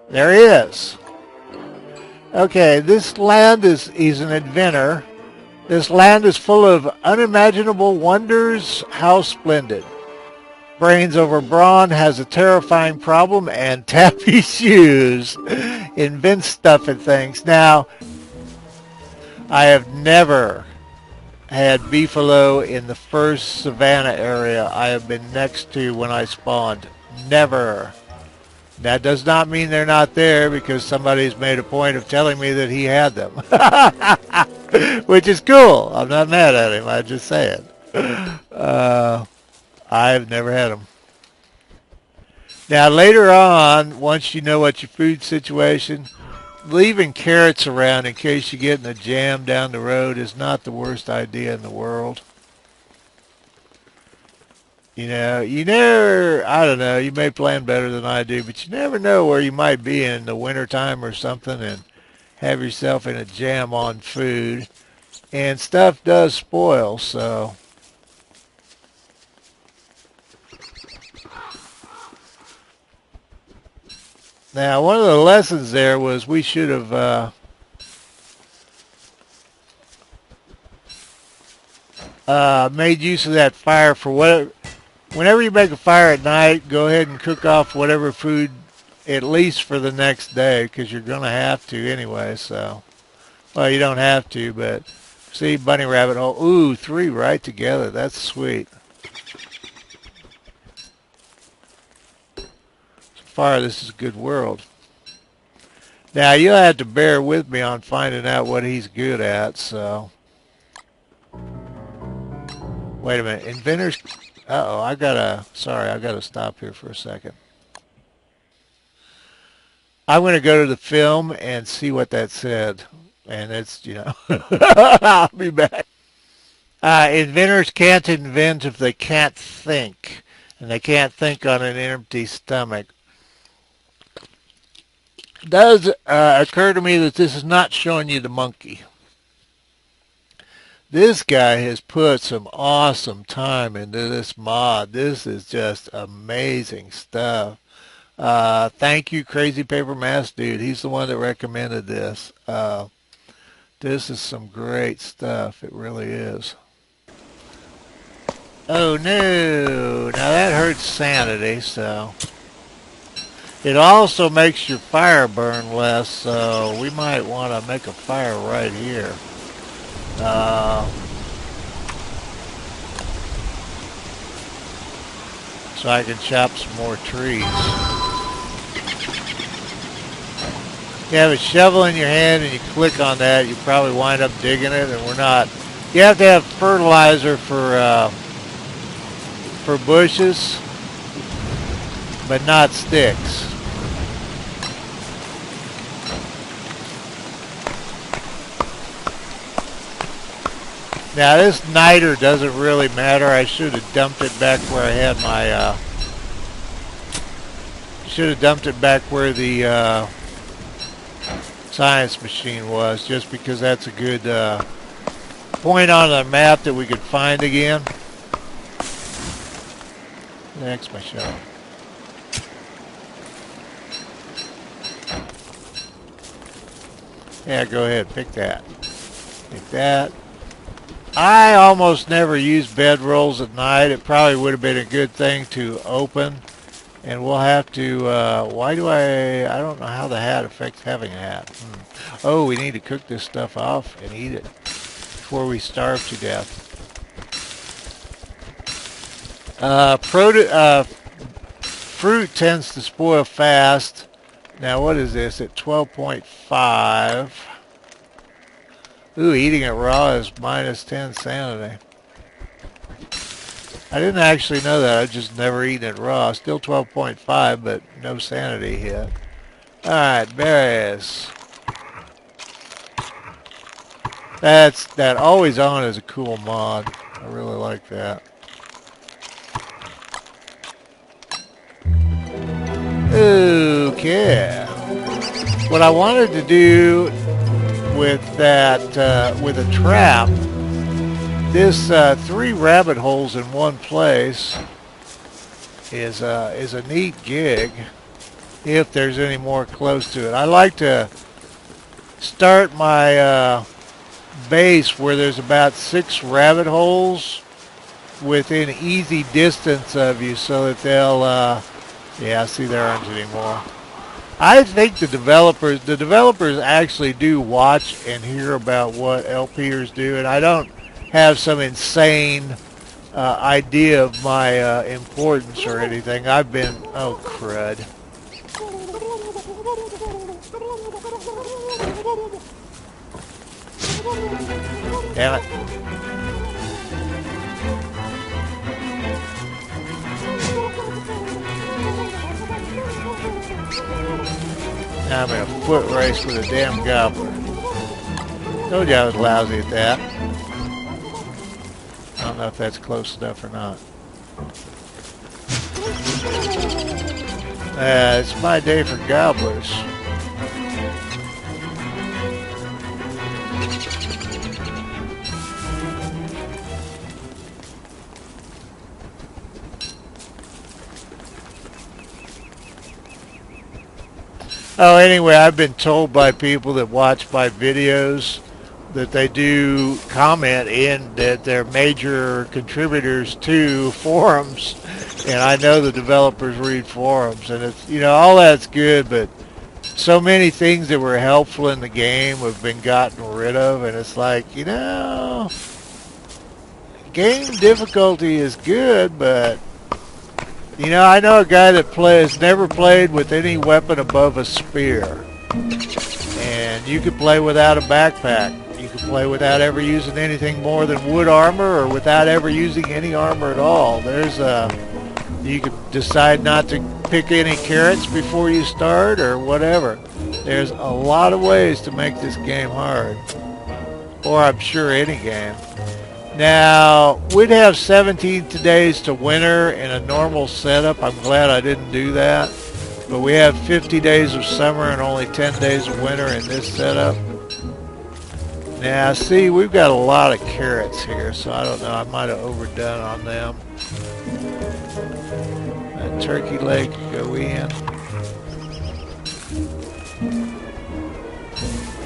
There he is. Okay, this land is, he's an inventor. This land is full of unimaginable wonders. How splendid. Brains over brawn, has a terrifying problem, and tappy shoes. Invents stuff and things. Now, I have never had beefalo in the first savanna area I have been next to when I spawned. Never. That does not mean they're not there because somebody's made a point of telling me that he had them. Which is cool. I'm not mad at him. I'm just saying. I've never had them. Now later on, once you know what your food situation, leaving carrots around in case you get in a jam down the road is not the worst idea in the world. You know, you never, I don't know, you may plan better than I do, but you never know where you might be in the wintertime or something and have yourself in a jam on food. And stuff does spoil, so. Now, one of the lessons there was we should have made use of that fire for whatever. Whenever you make a fire at night, go ahead and cook off whatever food, at least for the next day, because you're going to have to anyway. So, well, you don't have to, but see, bunny rabbit hole. Ooh, 3 right together. That's sweet. So far, this is a good world. Now, you'll have to bear with me on finding out what he's good at, so. Wait a minute. Inventors. Uh-oh, I gotta stop here for a second. I'm going to go to the film and see what that said. And it's, you know, I'll be back. Inventors can't invent if they can't think. And they can't think on an empty stomach. It does occur to me that this is not showing you the monkey. This guy has put some awesome time into this mod. This is just amazing stuff. Thank you, Crazy Paper Mask Dude. He's the one that recommended this. This is some great stuff. It really is. Oh no! Now that hurts sanity, so. It also makes your fire burn less, so we might want to make a fire right here. So I can chop some more trees. You have a shovel in your hand and you click on that, you probably wind up digging it, and we're not. You have to have fertilizer for bushes, but not sticks. Now this niter doesn't really matter. I should have dumped it back where I had my, should have dumped it back where the science machine was, just because that's a good point on the map that we could find again. Next, my show. Yeah, go ahead, pick that. Pick that. I almost never use bedrolls at night. It probably would have been a good thing to open. And we'll have to, I don't know how the hat affects having a hat. Oh, we need to cook this stuff off and eat it before we starve to death. Fruit tends to spoil fast. Now, what is this? At 12.5. Ooh, eating it raw is minus 10 sanity. I didn't actually know that. I've just never eaten it raw. Still 12.5, but no sanity hit. Alright, berries. That always on is a cool mod. I really like that. Okay. What I wanted to do with that, with a trap, this 3 rabbit holes in one place is a neat gig. if there's any more close to it. I like to start my base where there's about 6 rabbit holes within easy distance of you so that they'll, yeah, see, there aren't any more. I think the developers actually do watch and hear about what LPers do, and I don't have some insane idea of my importance or anything. I've been, oh crud. Damn it. Now I'm in a foot race with a damn gobbler. Told you I was lousy at that. I don't know if that's close enough or not. It's my day for gobblers. Oh, anyway, I've been told by people that watch my videos that they do comment in that they're major contributors to forums, and I know the developers read forums, and it's, you know, all that's good, but so many things that were helpful in the game have been gotten rid of, and it's like, you know, game difficulty is good, but you know, I know a guy that never played with any weapon above a spear. And you could play without a backpack. You could play without ever using anything more than wood armor or without ever using any armor at all. You could decide not to pick any carrots before you start or whatever. There's a lot of ways to make this game hard. Or I'm sure any game. Now, we'd have 17 days to winter in a normal setup. I'm glad I didn't do that. But we have 50 days of summer and only 10 days of winter in this setup. Now, see, we've got a lot of carrots here, so I don't know. I might have overdone on them. That turkey leg can go in.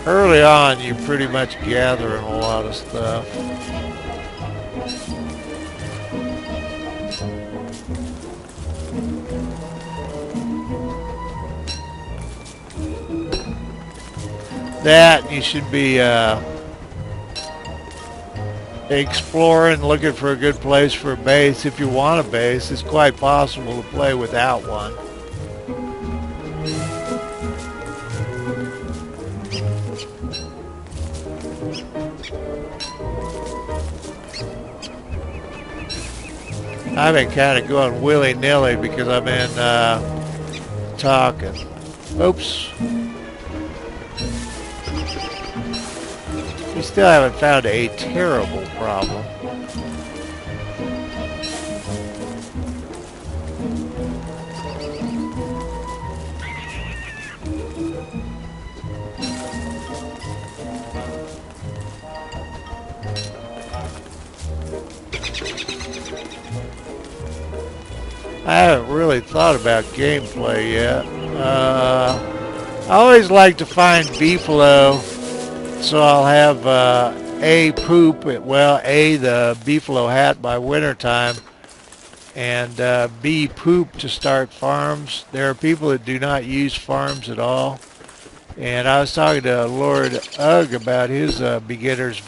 Early on, you're pretty much gathering a lot of stuff. That you should be exploring, looking for a good place for a base. If you want a base, it's quite possible to play without one. I've been kind of going willy-nilly because I've been talking. Oops. We still haven't found a terrible problem. I haven't really thought about gameplay yet. I always like to find beefalo. So I'll have A, poop, the beefalo hat by wintertime, and B, poop to start farms. There are people that do not use farms at all. And I was talking to Lord Ugg about his beginner's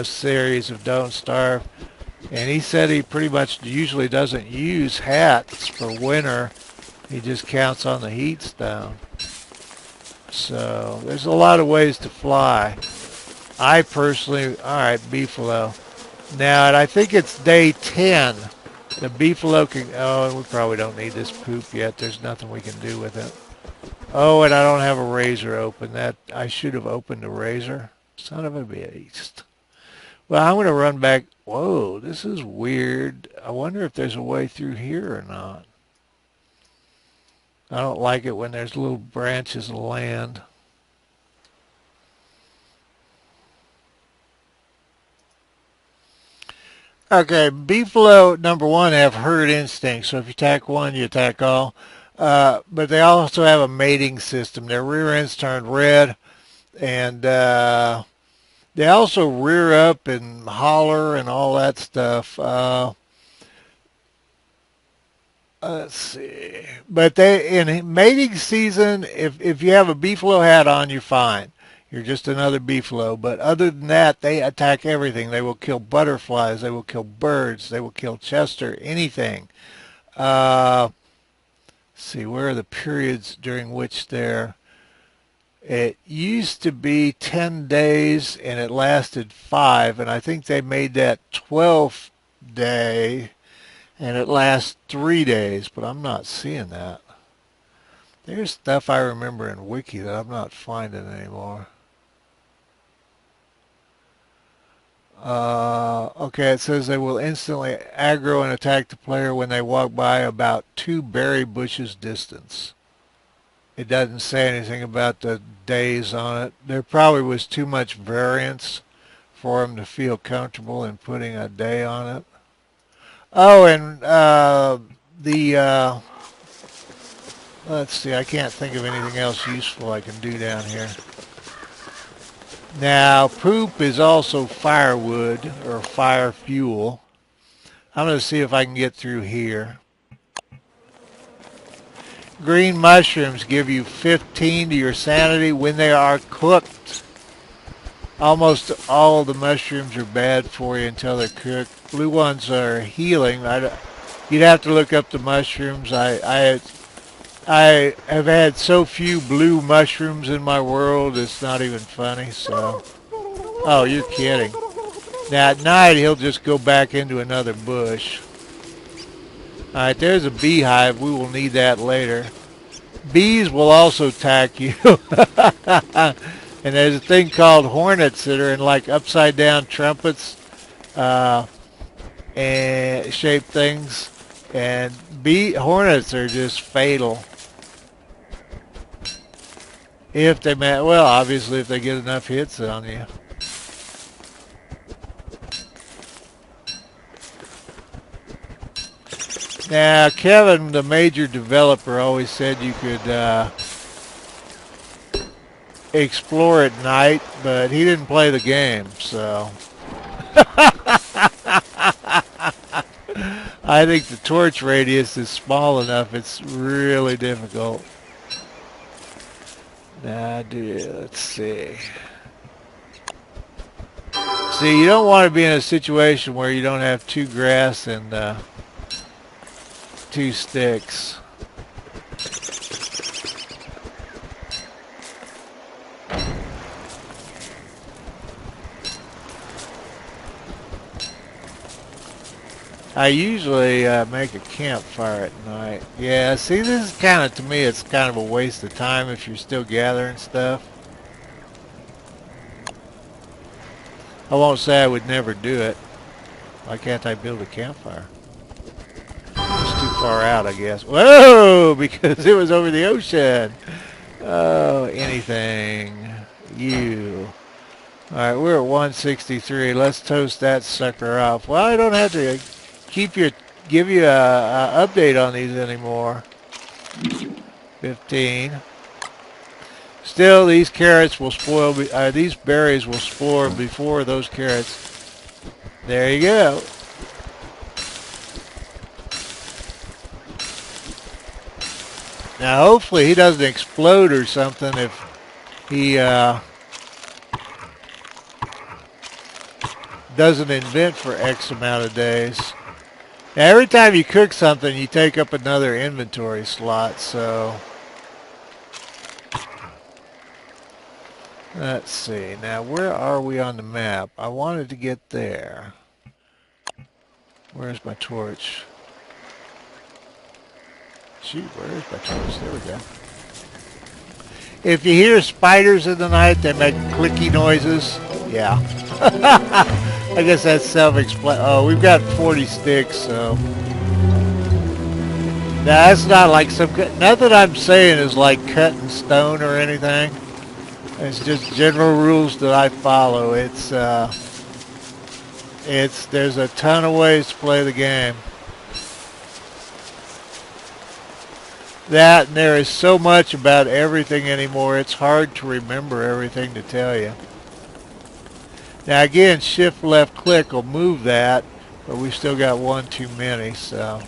series of Don't Starve. And he said he pretty much usually doesn't use hats for winter. He just counts on the heat stone. So there's a lot of ways to fly. I personally, alright, beefalo. Now, and I think it's day 10. The beefalo can, oh, we probably don't need this poop yet. There's nothing we can do with it. Oh, and I don't have a razor open. That I should have opened a razor. Son of a beast. Well, I'm going to run back. Whoa, this is weird. I wonder if there's a way through here or not. I don't like it when there's little branches of land. Okay, beefalo, number one, have herd instinct. So if you attack one, you attack all. But they also have a mating system. Their rear ends turn red, and they also rear up and holler and all that stuff. Let's see. But they in mating season, if you have a beefalo hat on, you're fine. You're just another beefalo. But other than that, they attack everything. They will kill butterflies. They will kill birds. They will kill Chester. Anything. Uh, see, where are the periods during which they're... It used to be 10 days, and it lasted 5. And I think they made that 12th day, and it lasts 3 days. But I'm not seeing that. There's stuff I remember in Wiki that I'm not finding anymore. Okay, it says they will instantly aggro and attack the player when they walk by about 2 berry bushes distance. It doesn't say anything about the days on it. There probably was too much variance for them to feel comfortable in putting a day on it. Oh, and let's see, I can't think of anything else useful I can do down here. Now, poop is also firewood or fire fuel. I'm going to see if I can get through here. Green mushrooms give you 15 to your sanity when they are cooked. Almost all of the mushrooms are bad for you until they're cooked. Blue ones are healing. You'd have to look up the mushrooms. I have had so few blue mushrooms in my world, it's not even funny. So, oh, you're kidding. Now at night he'll just go back into another bush. All right, there's a beehive. We will need that later. Bees will also attack you. And there's a thing called hornets that are in like upside down trumpets and shaped things. And hornets are just fatal. If they well, obviously if they get enough hits on you. Now, Kevin, the major developer, always said you could explore at night, but he didn't play the game, so. I think the torch radius is small enough, it's really difficult. Now, let's see. See, you don't want to be in a situation where you don't have 2 grass and 2 sticks. I usually make a campfire at night. Yeah, see, this is kind of, to me, it's kind of a waste of time if you're still gathering stuff. I won't say I would never do it. Why can't I build a campfire? It's too far out, I guess. Whoa! Because it was over the ocean. Oh, anything. You. Alright, we're at 163. Let's toast that sucker off. Well, I don't have to give you a update on these anymore. 15. Still, these carrots will spoil, these berries will spoil before those carrots. There you go. Now, hopefully he doesn't explode or something if he doesn't invent for X amount of days. Now, every time you cook something, you take up another inventory slot, so... Let's see. Now, where are we on the map? I wanted to get there. Where's my torch? Shoot, where's my torch? There we go. If you hear spiders in the night, they make clicky noises. Yeah. I guess that's self-explanatory. Oh, we've got 40 sticks, so... Now, that's not like some... Nothing I'm saying is like cut in stone or anything. It's just general rules that I follow. There's a ton of ways to play the game. That, and there is so much about everything anymore, it's hard to remember everything to tell you. Now again, shift left click will move that, but we still got one too many, so.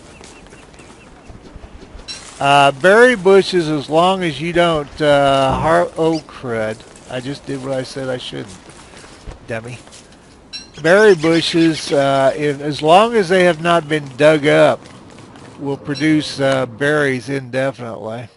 Berry bushes, as long as you don't, oh crud. I just did what I said I shouldn't, dummy. Berry bushes, as long as they have not been dug up, will produce berries indefinitely.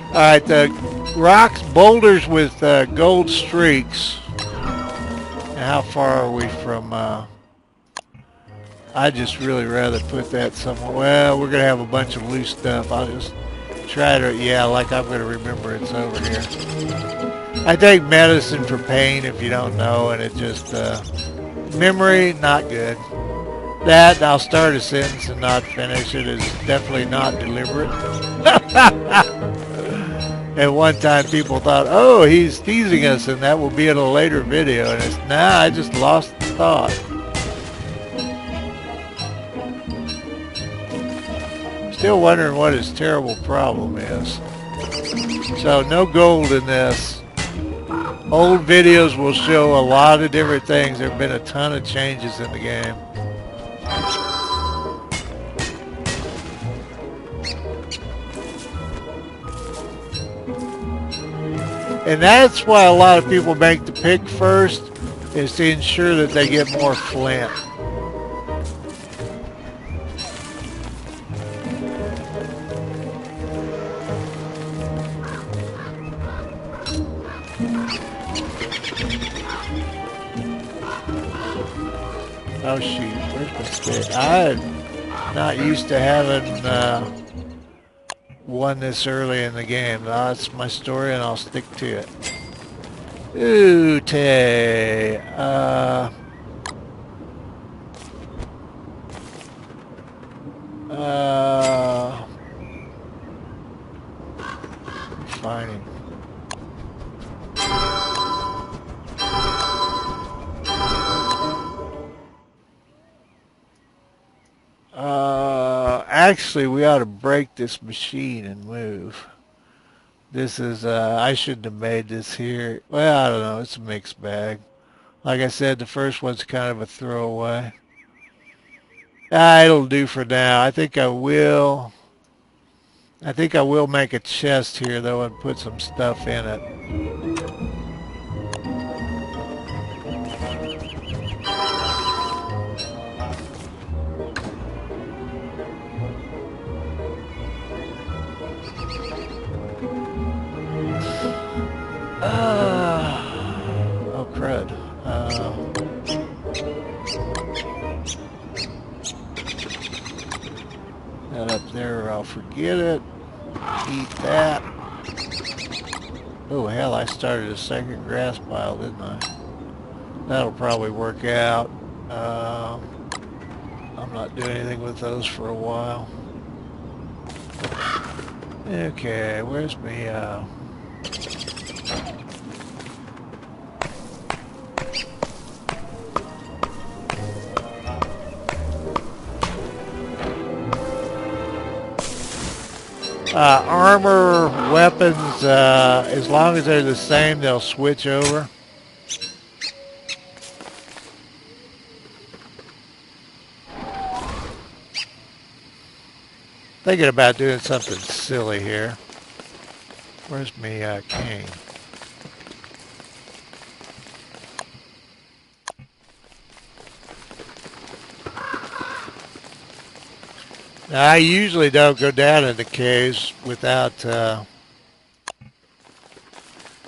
All right, the rocks, boulders with gold streaks. Now, how far are we from... I just really rather put that somewhere. Well, we're going to have a bunch of loose stuff. I'll just try to... Yeah, like I'm going to remember it's over here. I take medicine for pain if you don't know, and it just... memory, not good. That, I'll start a sentence and not finish it, is definitely not deliberate. At one time people thought, oh, he's teasing us and that will be in a later video. And it's, nah, I just lost the thought. Still wondering what his terrible problem is. So no gold in this. Old videos will show a lot of different things. There have been a ton of changes in the game. And that's why a lot of people make the pick first, is to ensure that they get more flint. Oh shoot, where's my stick? I'm not used to having one this early in the game. That's my story and I'll stick to it. Ooh-tay. Finding. Actually, we ought to break this machine and move. This is, I shouldn't have made this here. Well, I don't know. It's a mixed bag. Like I said, the first one's kind of a throwaway. It'll do for now. I think I will make a chest here, though, and put some stuff in it. Oh, crud. That up there, I'll forget it. Eat that. Oh, hell, I started a second grass pile, didn't I? That'll probably work out. I'm not doing anything with those for a while. Okay, where's me, armor, weapons, as long as they're the same, they'll switch over. Thinking about doing something silly here. Where's me cane? Now, I usually don't go down in the caves without, and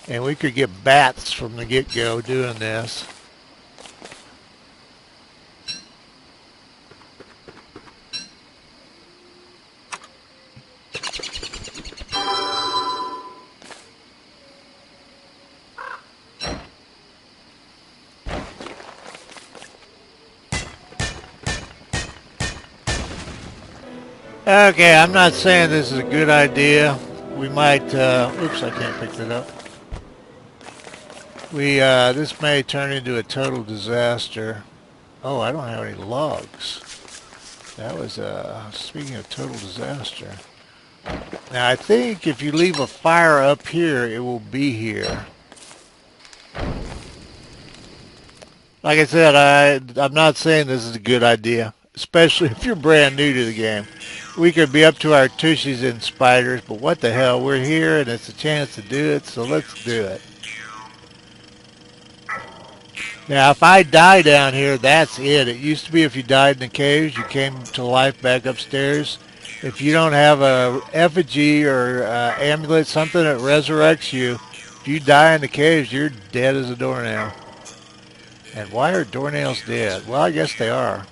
we could get bats from the get-go doing this. Okay, I'm not saying this is a good idea. We might, oops, I can't pick that up. This may turn into a total disaster. Oh, I don't have any logs. That was, speaking of total disaster. Now, I think if you leave a fire up here, it will be here. Like I said, I'm not saying this is a good idea, especially if you're brand new to the game. We could be up to our tushies in spiders, but what the hell, we're here and it's a chance to do it, so let's do it. Now, if I die down here, that's it. It used to be if you died in the caves, you came to life back upstairs. If you don't have a effigy or amulet, something that resurrects you, if you die in the caves, you're dead as a doornail. And why are doornails dead? Well, I guess they are.